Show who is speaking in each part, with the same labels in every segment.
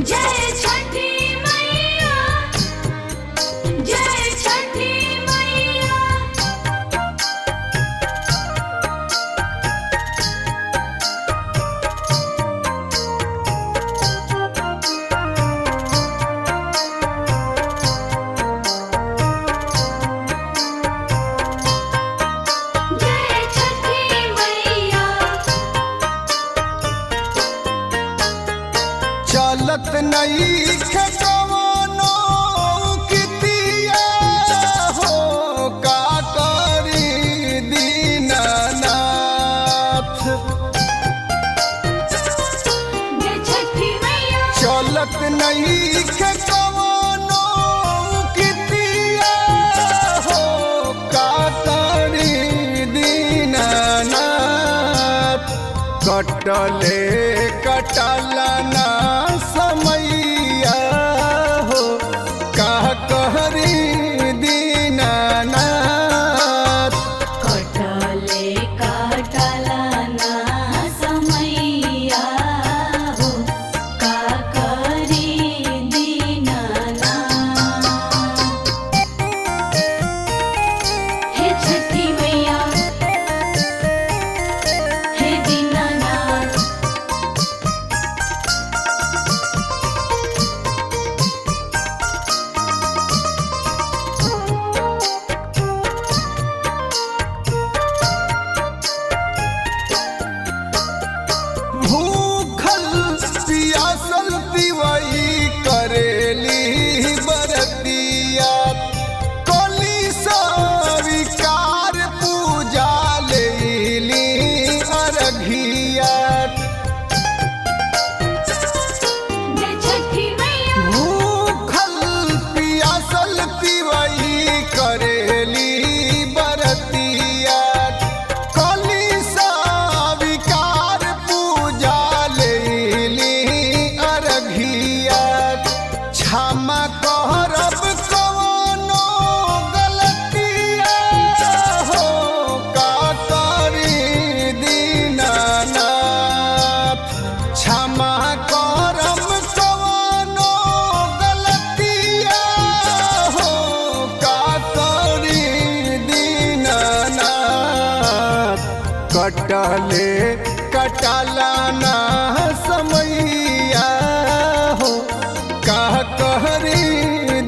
Speaker 1: जय छठी मैया, जय छठी मैया। जय छठी मैया।
Speaker 2: चलत नहीं कवनो कितिया हो का करी दीनानाथ।
Speaker 1: जय छठी मैया।
Speaker 2: चलत नहीं कवनो कितिया हो का करी दीनानाथ। कटले कटलना समैया हो का कहरी दीनानाथ।
Speaker 1: कटले कटलना समैया हो का करी दीनानाथ। हे छठी मैया, हे दीनानाथ।
Speaker 2: भूखल पियासल पिवई करेली बरतिया। कली सविकार पूजा लेली अरघिया।
Speaker 1: जय छठी मैया।
Speaker 2: भूखल पियासल पिवई करेली बरतिया। कली सविकार पूजा लेली अरघिया। क्षमा करब कवनो गलतिया हो का करी दीनानाथ। क्षमा करब कवनो गलतिया हो का करी दीनानाथ। कटले कटलाना समैया हो का कहरी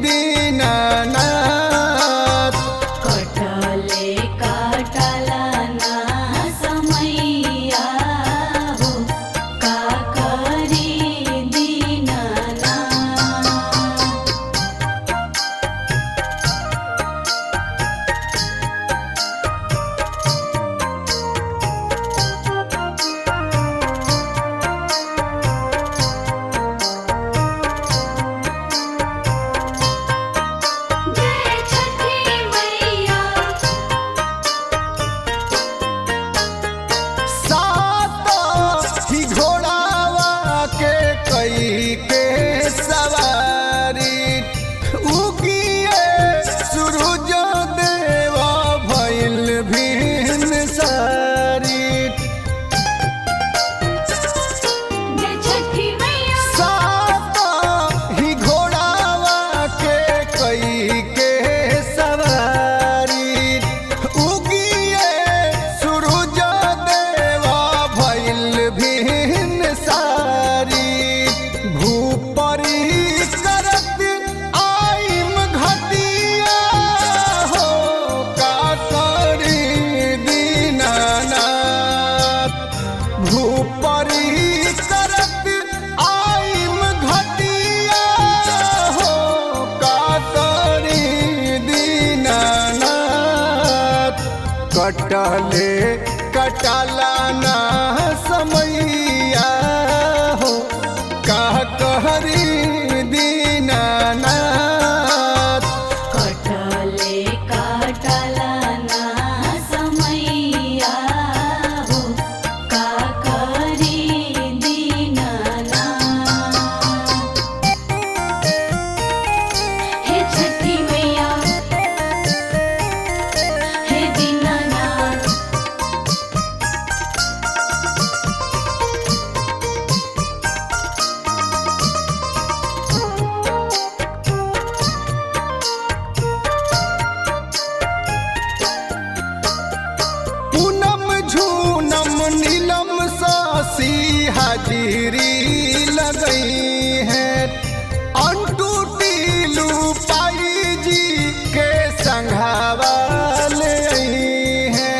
Speaker 2: दीनानाथ।
Speaker 1: कटले कटलना समैया हो का करी दीनानाथ। जय छठी मैया।
Speaker 2: सात ही घोड़ावा के कई के सवारी। उगिए सूरज देवा भइल भिन्न सारी।
Speaker 1: जय छठी मैया।
Speaker 2: सात ही घोड़ावा के कई के सवारी। उगिए सूरज देवा भइल भिन्न सारी। भूपरी करत आइम घटिया हो का करी दीनानाथ। भूपरी करत आइम घटिया हो का करी दीनानाथ। कटले कटलाना समैया हो का कहरी दीनानाथ।
Speaker 1: कटले कटलना समैया हो का करी दीनानाथ। हे छठी मैया, हे दीनानाथ।
Speaker 2: हाजिरी लगई है। अंटू टीलू पाई जी के संघावा ले आई है।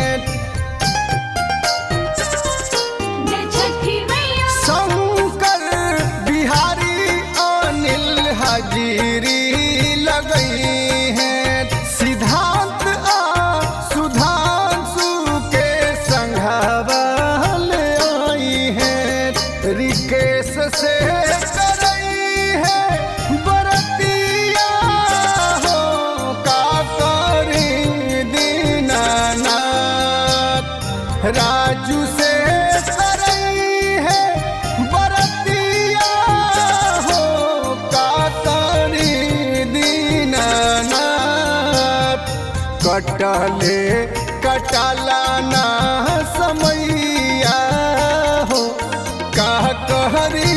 Speaker 1: जय छठी मैया
Speaker 2: शंकर बिहारी अनिल हाजिरी लगई है। सिद्धांत सुधांशु के संघावा ले आई है। रिकेश से करई है बरतिया हो का करी दीनानाथ। राजू से करई है बरतिया हो का करी दीनानाथ। कटले कटाला ना समैया हो का कहरी